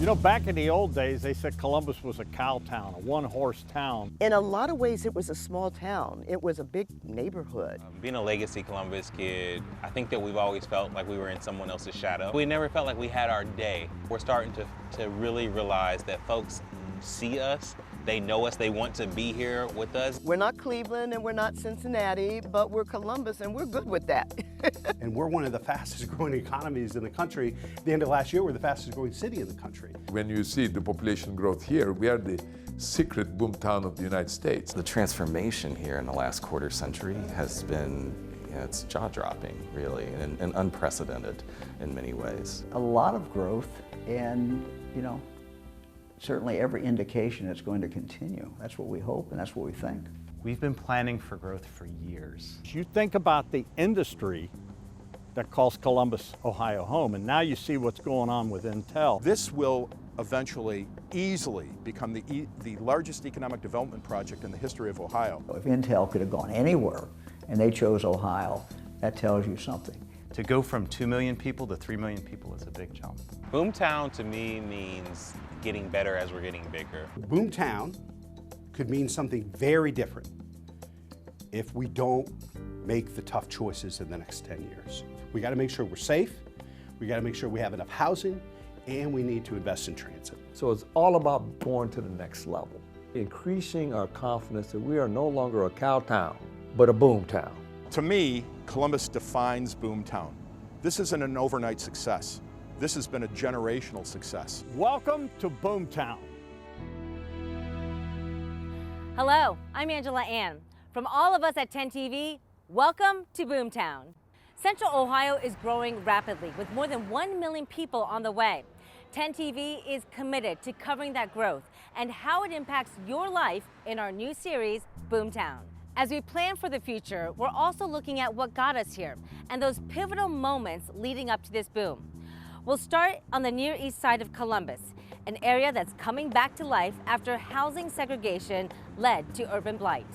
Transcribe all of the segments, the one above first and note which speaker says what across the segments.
Speaker 1: You know, back in the old days, they said Columbus was a cow town, a one-horse town.
Speaker 2: In a lot of ways, it was a small town. It was a big neighborhood.
Speaker 3: Being a legacy Columbus kid, I think that we've always felt like we were in someone else's shadow. We never felt like we had our day. We're starting to really realize that folks see us, they know us, they want to be here with us.
Speaker 2: We're not Cleveland and we're not Cincinnati, but we're Columbus and we're good with that.
Speaker 4: And we're one of the fastest growing economies in the country. At the end of last year, we're the fastest growing city in the country.
Speaker 5: When you see the population growth here, we are the secret boomtown of the United States.
Speaker 6: The transformation here in the last quarter century has been, it's jaw-dropping, really, and unprecedented in many ways.
Speaker 7: A lot of growth, and, certainly every indication it's going to continue. That's what we hope and that's what we think.
Speaker 8: We've been planning for growth for years.
Speaker 1: You think about the industry that calls Columbus, Ohio home, and now you see what's going on with Intel.
Speaker 9: This will eventually easily become the largest economic development project in the history of Ohio.
Speaker 7: If Intel could have gone anywhere and they chose Ohio, that tells you something.
Speaker 8: To go from 2 million people to 3 million people is a big jump.
Speaker 3: Boomtown to me means getting better as we're getting bigger.
Speaker 4: Boomtown could mean something very different if we don't make the tough choices in the next 10 years. We got to make sure we're safe, we got to make sure we have enough housing, and we need to invest in transit.
Speaker 10: So it's all about going to the next level, increasing our confidence that we are no longer a cow town, but a boom town.
Speaker 9: To me, Columbus defines Boomtown. This isn't an overnight success. This has been a generational success.
Speaker 1: Welcome to Boomtown.
Speaker 11: Hello, I'm Angela Ann. From all of us at 10 TV, welcome to Boomtown. Central Ohio is growing rapidly with more than 1 million people on the way. 10 TV is committed to covering that growth and how it impacts your life in our new series, Boomtown. As we plan for the future, we're also looking at what got us here and those pivotal moments leading up to this boom. We'll start on the Near East side of Columbus, an area that's coming back to life after housing segregation led to urban blight.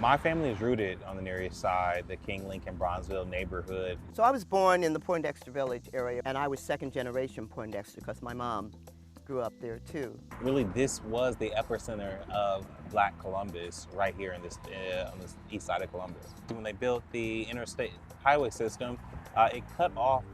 Speaker 3: My family is rooted on the Near East Side, the King, Lincoln, Bronzeville neighborhood.
Speaker 2: So I was born in the Poindexter Village area, and I was second generation Poindexter because my mom grew up there too.
Speaker 3: Really, this was the epicenter of Black Columbus right here in this, on the east side of Columbus. When they built the interstate highway system, it cut off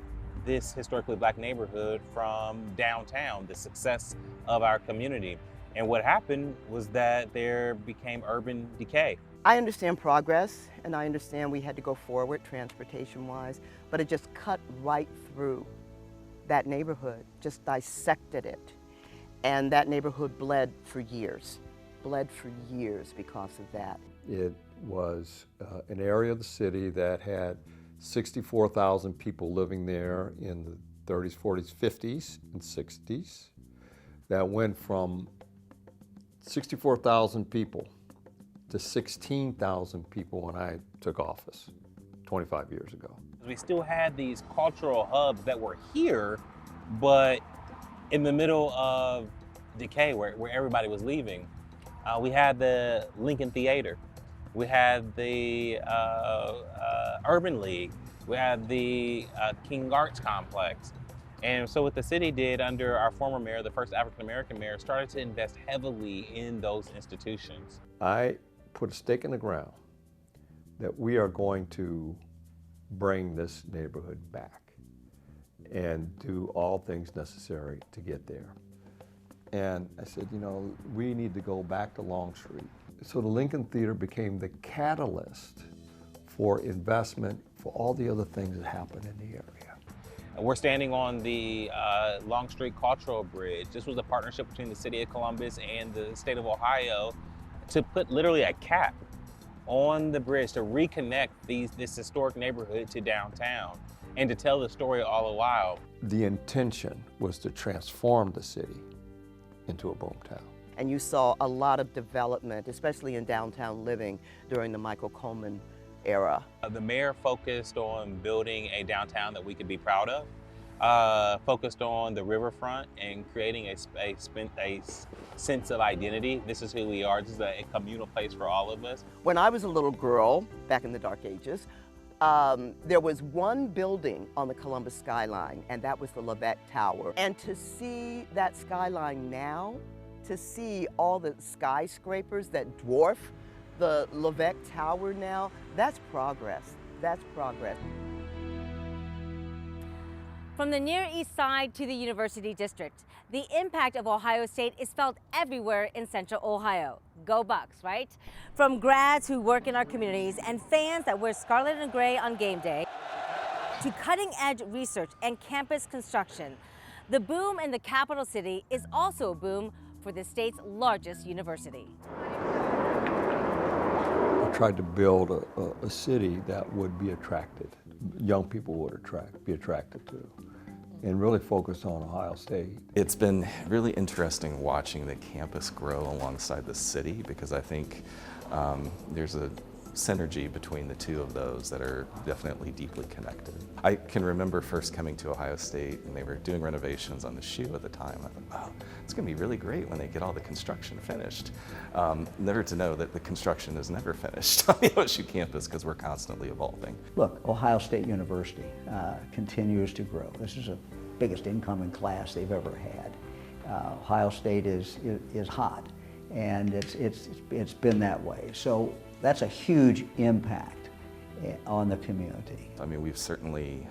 Speaker 3: this historically Black neighborhood from downtown, the success of our community. And what happened was that there became urban decay.
Speaker 2: I understand progress, and I understand we had to go forward transportation-wise, but it just cut right through that neighborhood, just dissected it. And that neighborhood bled for years because of that.
Speaker 10: It was an area of the city that had 64,000 people living there in the 30s, 40s, 50s, and 60s. That went from 64,000 people to 16,000 people when I took office 25 years ago.
Speaker 3: We still had these cultural hubs that were here, but in the middle of Decay, where everybody was leaving. We had the Lincoln Theater. We had the Urban League. We had the King Arts Complex. And so what the city did under our former mayor, the first African-American mayor, started to invest heavily in those institutions.
Speaker 10: I put a stake in the ground that we are going to bring this neighborhood back and do all things necessary to get there. And I said, we need to go back to Long Street. So the Lincoln Theater became the catalyst for investment for all the other things that happened in the area.
Speaker 3: We're standing on the Long Street Cultural Bridge. This was a partnership between the city of Columbus and the state of Ohio to put literally a cap on the bridge to reconnect this historic neighborhood to downtown and to tell the story all the while.
Speaker 10: The intention was to transform the city into a boomtown.
Speaker 2: And you saw a lot of development, especially in downtown living during the Michael Coleman era.
Speaker 3: The mayor focused on building a downtown that we could be proud of, focused on the riverfront and creating a sense of identity. This is who we are. This is a communal place for all of us.
Speaker 2: When I was a little girl, back in the dark ages, There was one building on the Columbus skyline, and that was the Levesque Tower. And to see that skyline now, to see all the skyscrapers that dwarf the Levesque Tower now, that's progress. That's progress.
Speaker 11: From the Near East Side to the University District, the impact of Ohio State is felt everywhere in Central Ohio. Go Bucks, right? From grads who work in our communities and fans that wear scarlet and gray on game day, to cutting-edge research and campus construction, the boom in the capital city is also a boom for the state's largest university.
Speaker 10: I tried to build a city that would be attractive, young people would be attracted to, and really focus on Ohio State.
Speaker 6: It's been really interesting watching the campus grow alongside the city, because I think there's a synergy between the two of those that are definitely deeply connected. I can remember first coming to Ohio State and they were doing renovations on the SHU at the time. I thought, oh, it's gonna be really great when they get all the construction finished. Never to know that the construction is never finished on the OSU campus, because we're constantly evolving.
Speaker 7: Look, Ohio State University continues to grow. This is the biggest incoming class they've ever had. Ohio State is hot, and it's been that way. So that's a huge impact on the community.
Speaker 6: I mean, we've certainly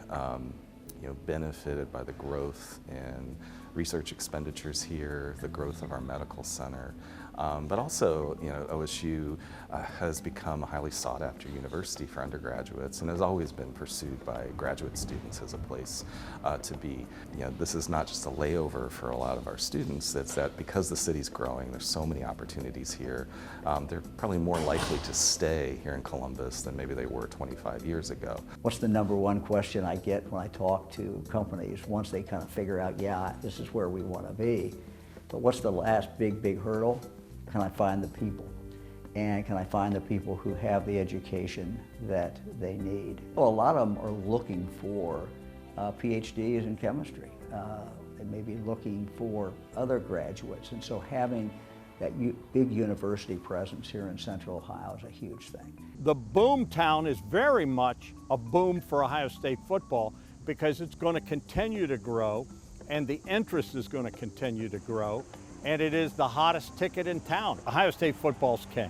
Speaker 6: benefited by the growth in research expenditures here, the growth of our medical center, but also, OSU has become a highly sought after university for undergraduates and has always been pursued by graduate students as a place to be. This is not just a layover for a lot of our students, it's that because the city's growing, there's so many opportunities here, they're probably more likely to stay here in Columbus than maybe they were 25 years ago.
Speaker 7: What's the number one question I get when I talk to companies once they kind of figure out, yeah, this is where we want to be, but what's the last big hurdle? Can I find the people? And can I find the people who have the education that they need? Well, a lot of them are looking for PhDs in chemistry. They may be looking for other graduates. And so having that big university presence here in Central Ohio is a huge thing.
Speaker 1: The boomtown is very much a boom for Ohio State football, because it's going to continue to grow and the interest is going to continue to grow. And it is the hottest ticket in town. Ohio State football's king,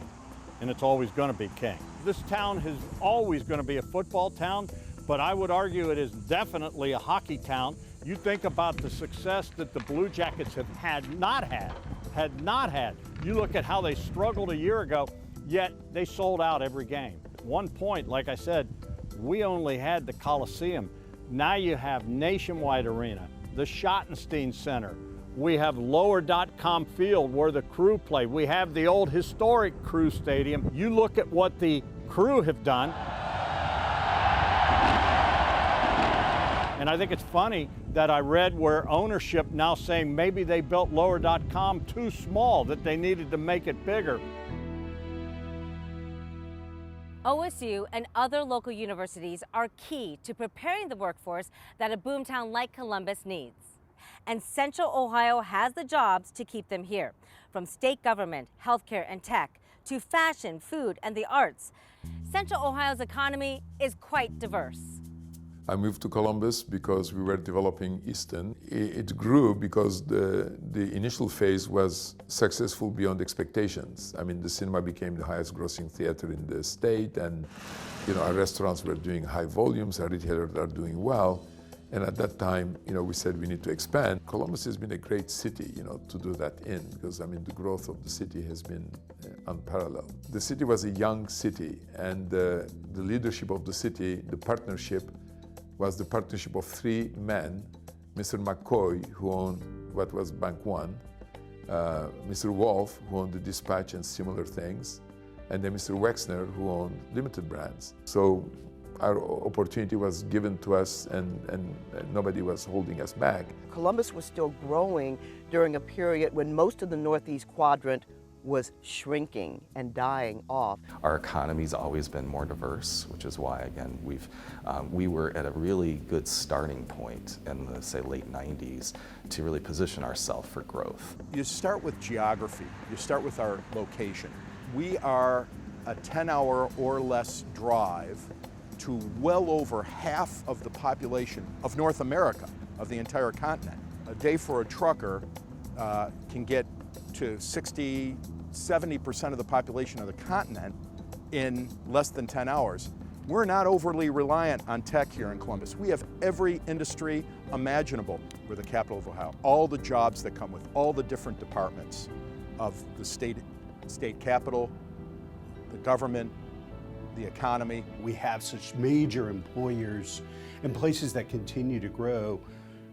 Speaker 1: and it's always going to be king. This town is always going to be a football town, but I would argue it is definitely a hockey town. You think about the success that the Blue Jackets had not had. You look at how they struggled a year ago, yet they sold out every game. At one point, like I said, we only had the Coliseum. Now you have Nationwide Arena, the Schottenstein Center. We have Lower.com Field where the Crew play. We have the old historic Crew Stadium. You look at what the Crew have done. And I think it's funny that I read where ownership now saying maybe they built Lower.com too small, that they needed to make it bigger.
Speaker 11: OSU and other local universities are key to preparing the workforce that a boomtown like Columbus needs. And Central Ohio has the jobs to keep them here, from state government, healthcare and tech, to fashion, food, and the arts. Central Ohio's economy is quite diverse.
Speaker 5: I moved to Columbus because we were developing Easton. It grew because the initial phase was successful beyond expectations. I mean, the cinema became the highest grossing theater in the state, and our restaurants were doing high volumes, our retailers are doing well. And at that time, we said we need to expand. Columbus has been a great city, to do that in, because the growth of the city has been unparalleled. The city was a young city, and the leadership of the city, the partnership, was the partnership of three men: Mr. McCoy, who owned what was Bank One, Mr. Wolf, who owned the Dispatch and similar things, and then Mr. Wexner, who owned Limited Brands. So our opportunity was given to us, and nobody was holding us back.
Speaker 2: Columbus was still growing during a period when most of the Northeast quadrant was shrinking and dying off.
Speaker 6: Our economy's always been more diverse, which is why, again, we were at a really good starting point in the, say, late 90s to really position ourselves for growth.
Speaker 9: You start with geography. You start with our location. We are a 10-hour or less drive to well over half of the population of North America, of the entire continent. A day for a trucker can get to 60, 70% of the population of the continent in less than 10 hours. We're not overly reliant on tech here in Columbus. We have every industry imaginable. We're the capital of Ohio. All the jobs that come with all the different departments of the state capital, the government, the economy.
Speaker 4: We have such major employers and places that continue to grow,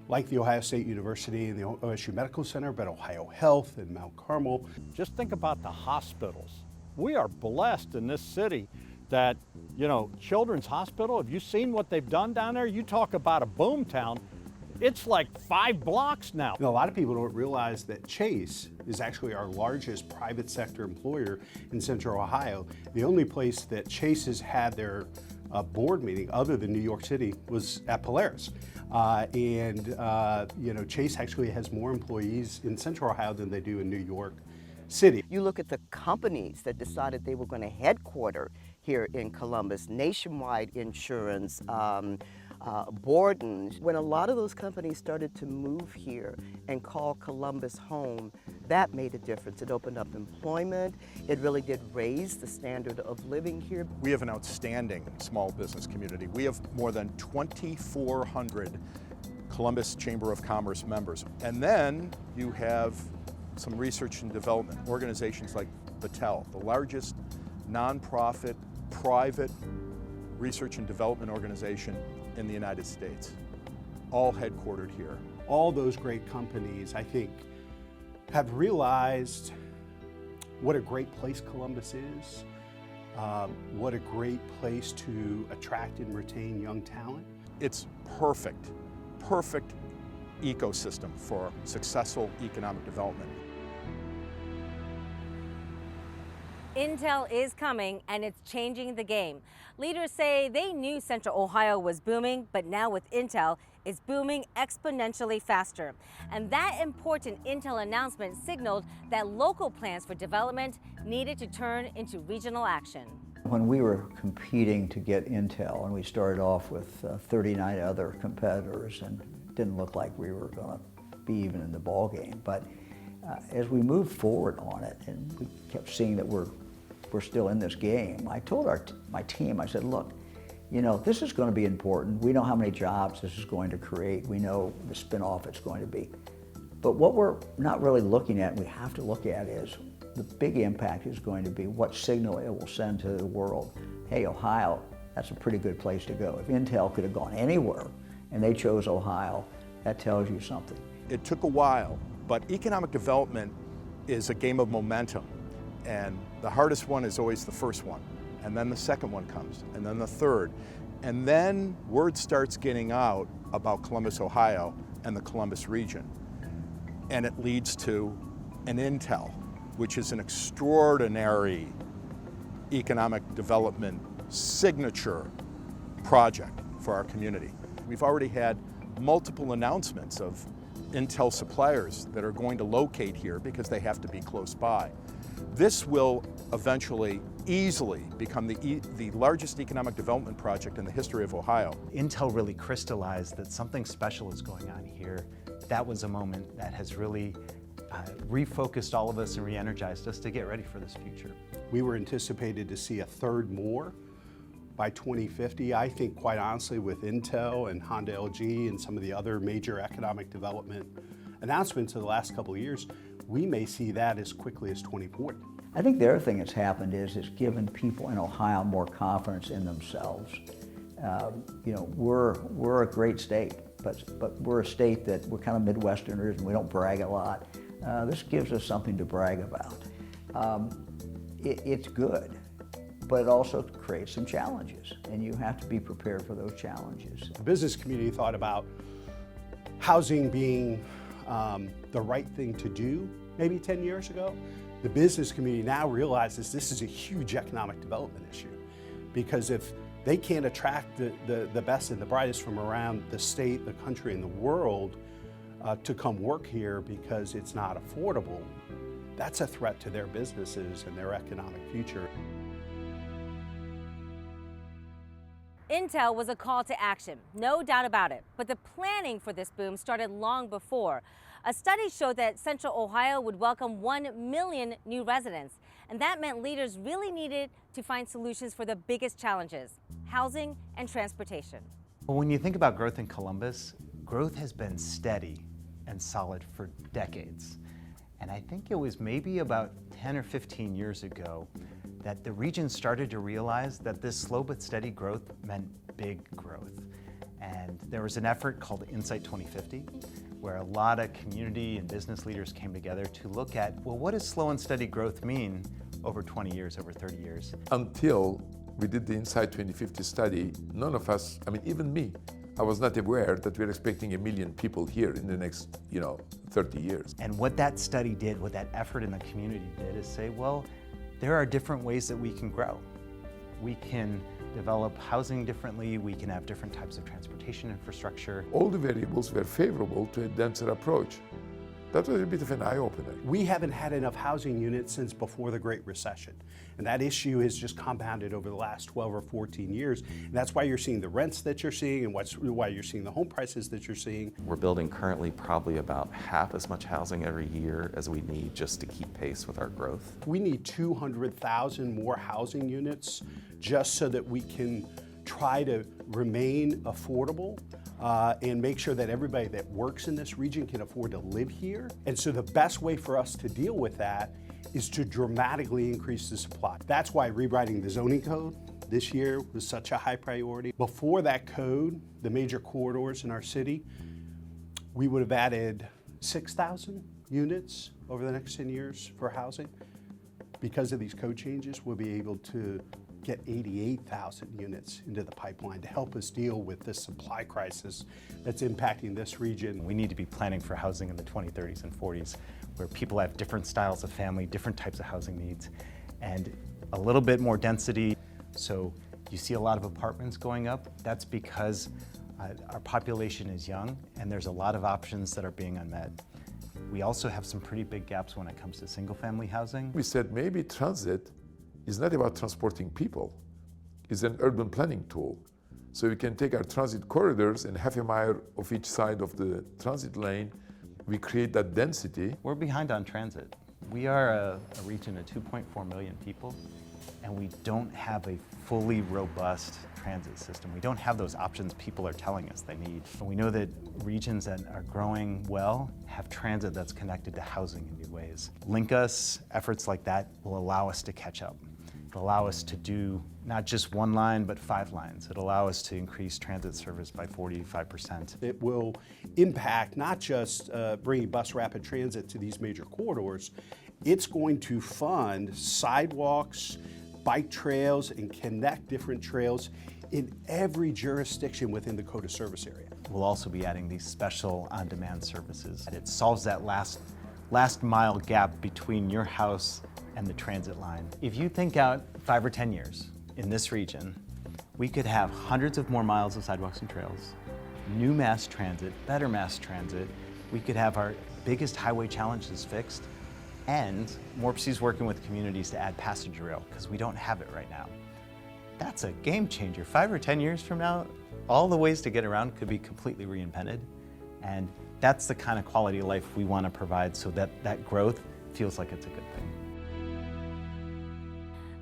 Speaker 4: like the Ohio State University and the OSU Medical Center, but Ohio Health and Mount Carmel.
Speaker 1: Just think about the hospitals. We are blessed in this city that, you know, Children's Hospital, have you seen what they've done down there? You talk about a boom town, it's like 5 blocks now.
Speaker 4: You know, a lot of people don't realize that Chase is actually our largest private sector employer in Central Ohio. The only place that Chase has had their board meeting other than New York City was at Polaris. You know, Chase actually has more employees in Central Ohio than they do in New York City.
Speaker 2: You look at the companies that decided they were going to headquarter here in Columbus, Nationwide Insurance, Borden. When a lot of those companies started to move here and call Columbus home, that made a difference. It opened up employment. It really did raise the standard of living here.
Speaker 9: We have an outstanding small business community. We have more than 2,400 Columbus Chamber of Commerce members. And then you have some research and development organizations like Battelle, the largest nonprofit, private research and development organization in the United States, all headquartered here.
Speaker 4: All those great companies, I think, have realized what a great place Columbus is, what a great place to attract and retain young talent.
Speaker 9: It's perfect ecosystem for successful economic development.
Speaker 11: Intel is coming and it's changing the game. Leaders say they knew Central Ohio was booming, but now with Intel, it's booming exponentially faster. And that important Intel announcement signaled that local plans for development needed to turn into regional action.
Speaker 7: When we were competing to get Intel, and we started off with 39 other competitors, and it didn't look like we were going to be even in the ball game, but as we moved forward on it, and we kept seeing that we're still in this game, I told my team, I said, look, you know, this is going to be important. We know how many jobs this is going to create. We know the spin-off it's going to be. But what we're not really looking at, we have to look at, is the big impact is going to be what signal it will send to the world. Hey, Ohio, that's a pretty good place to go. If Intel could have gone anywhere and they chose Ohio, that tells you something.
Speaker 9: It took a while, but economic development is a game of momentum. And the hardest one is always the first one. And then the second one comes, and then the third. And then word starts getting out about Columbus, Ohio, and the Columbus region. And it leads to an Intel, which is an extraordinary economic development signature project for our community. We've already had multiple announcements of Intel suppliers that are going to locate here because they have to be close by. This will eventually easily become the largest economic development project in the history of Ohio.
Speaker 8: Intel really crystallized that something special is going on here. That was a moment that has really refocused all of us and re-energized us to get ready for this future.
Speaker 4: We were anticipated to see a third more by 2050. I think, quite honestly, with Intel and Honda LG and some of the other major economic development announcements of the last couple of years, we may see that as quickly as 2040.
Speaker 7: I think the other thing that's happened is it's given people in Ohio more confidence in themselves. You know, we're a great state, but we're a state that we're kind of Midwesterners and we don't brag a lot. This gives us something to brag about. It's good, but it also creates some challenges, and you have to be prepared for those challenges.
Speaker 4: The business community thought about housing being the right thing to do maybe 10 years ago. The business community now realizes this is a huge economic development issue, because if they can't attract the best and the brightest from around the state, the country, and the world to come work here because it's not affordable, that's a threat to their businesses and their economic future.
Speaker 11: Intel was a call to action, no doubt about it. But the planning for this boom started long before. A study showed that Central Ohio would welcome 1 million new residents. And that meant leaders really needed to find solutions for the biggest challenges: housing and transportation.
Speaker 8: Well, when you think about growth in Columbus, growth has been steady and solid for decades. And I think it was maybe about 10 or 15 years ago that the region started to realize that this slow but steady growth meant big growth. And there was an effort called Insight 2050, where a lot of community and business leaders came together to look at, well, what does slow and steady growth mean over 20 years, over 30 years?
Speaker 5: Until we did the Insight 2050 study, none of us, I mean, even me, I was not aware that we're expecting 1 million people here in the next, 30 years.
Speaker 8: And what that study did, what that effort in the community did, is say, well, there are different ways that we can grow. We can develop housing differently, we can have different types of transportation infrastructure.
Speaker 5: All the variables were favorable to a denser approach. That was a bit of an eye-opener.
Speaker 4: We haven't had enough housing units since before the Great Recession. And that issue has just compounded over the last 12 or 14 years. And that's why you're seeing the rents that you're seeing and why you're seeing the home prices that you're seeing.
Speaker 6: We're building currently probably about half as much housing every year as we need just to keep pace with our growth.
Speaker 4: We need 200,000 more housing units just so that we can try to remain affordable and make sure that everybody that works in this region can afford to live here. And so the best way for us to deal with that is to dramatically increase the supply. That's why rewriting the zoning code this year was such a high priority. Before that code, the major corridors in our city, we would have added 6,000 units over the next 10 years for housing. Because of these code changes, we'll be able to get 88,000 units into the pipeline to help us deal with this supply crisis that's impacting this region.
Speaker 8: We need to be planning for housing in the 2030s and 40s, where people have different styles of family, different types of housing needs, and a little bit more density. So you see a lot of apartments going up. That's because our population is young and there's a lot of options that are being unmet. We also have some pretty big gaps when it comes to single-family housing.
Speaker 5: We said maybe transit is not about transporting people, it's an urban planning tool. So we can take our transit corridors and half a mile of each side of the transit lane, we create that density.
Speaker 8: We're behind on transit. We are a region of 2.4 million people, and we don't have a fully robust transit system. We don't have those options people are telling us they need. And we know that regions that are growing well have transit that's connected to housing in new ways. Link Us, efforts like that will allow us to catch up. It'll allow us to do not just one line, but 5 lines. It'll allow us to increase transit service by 45%.
Speaker 4: It will impact not just bringing bus rapid transit to these major corridors, it's going to fund sidewalks, bike trails, and connect different trails in every jurisdiction within the COTA service area.
Speaker 8: We'll also be adding these special on-demand services. It solves that last mile gap between your house and the transit line. If you think out 5 or 10 years in this region, we could have hundreds of more miles of sidewalks and trails, new mass transit, better mass transit. We could have our biggest highway challenges fixed, and MORPC's working with communities to add passenger rail, because we don't have it right now. That's a game changer. 5 or 10 years from now, all the ways to get around could be completely reinvented. And that's the kind of quality of life we want to provide, so that growth feels like it's a good thing.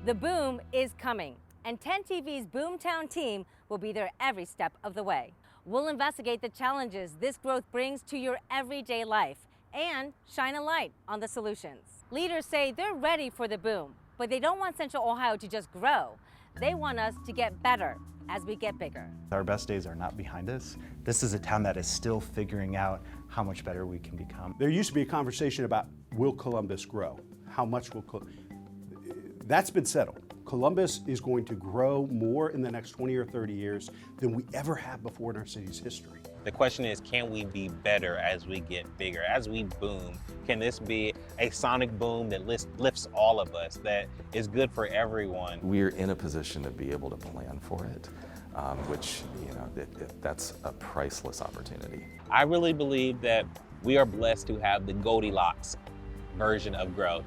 Speaker 11: The boom is coming, and 10 TV's Boomtown team will be there every step of the way. We'll investigate the challenges this growth brings to your everyday life and shine a light on the solutions. Leaders say they're ready for the boom, but they don't want Central Ohio to just grow. They want us to get better as we get bigger.
Speaker 8: Our best days are not behind us. This is a town that is still figuring out how much better we can become.
Speaker 4: There used to be a conversation about, will Columbus grow? How much will Columbus? That's been settled. Columbus is going to grow more in the next 20 or 30 years than we ever have before in our city's history.
Speaker 3: The question is, can we be better as we get bigger, as we boom? Can this be a sonic boom that lifts all of us, that is good for everyone?
Speaker 6: We're in a position to be able to plan for it, which, that's a priceless opportunity.
Speaker 3: I really believe that we are blessed to have the Goldilocks version of growth.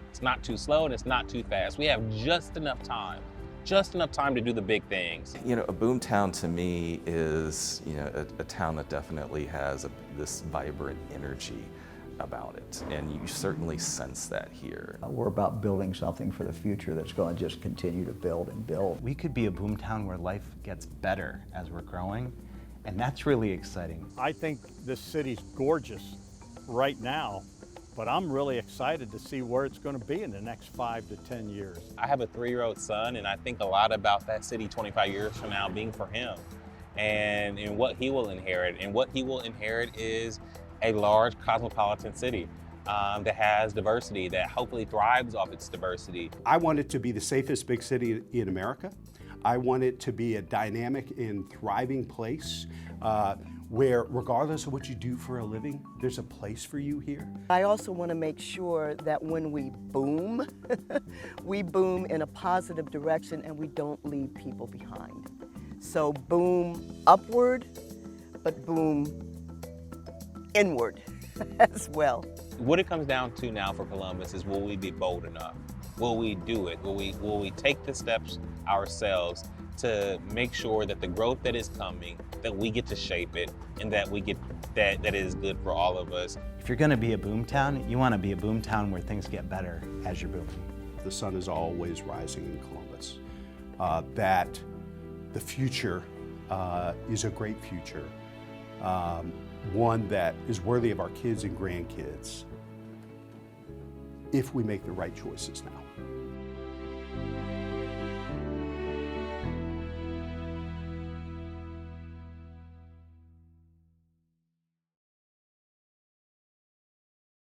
Speaker 3: It's not too slow and it's not too fast. We have just enough time just enough time to do the big things.
Speaker 6: You know, a boomtown to me is, you know, a town that definitely has this vibrant energy about it, and you certainly sense that here.
Speaker 7: We're about building something for the future that's going to just continue to build and build.
Speaker 8: We could be a boomtown where life gets better as we're growing, and that's really exciting.
Speaker 1: I think this city's gorgeous right now, but I'm really excited to see where it's going to be in the next 5 to 10 years.
Speaker 3: I have a 3-year-old son, and I think a lot about that city 25 years from now being for him and what he will inherit. And what he will inherit is a large cosmopolitan city that has diversity, that hopefully thrives off its diversity.
Speaker 4: I want it to be the safest big city in America. I want it to be a dynamic and thriving place where, regardless of what you do for a living, there's a place for you here.
Speaker 2: I also want to make sure that when we boom, we boom in a positive direction and we don't leave people behind. So boom upward, but boom inward as well.
Speaker 3: What it comes down to now for Columbus is, will we be bold enough? Will we do it? Will we take the steps ourselves to make sure that the growth that is coming, that we get to shape it, and that we get that is good for all of us?
Speaker 8: If you're going to be a boomtown, you want to be a boomtown where things get better as you're booming.
Speaker 4: The sun is always rising in Columbus. That the future is a great future, one that is worthy of our kids and grandkids if we make the right choices now.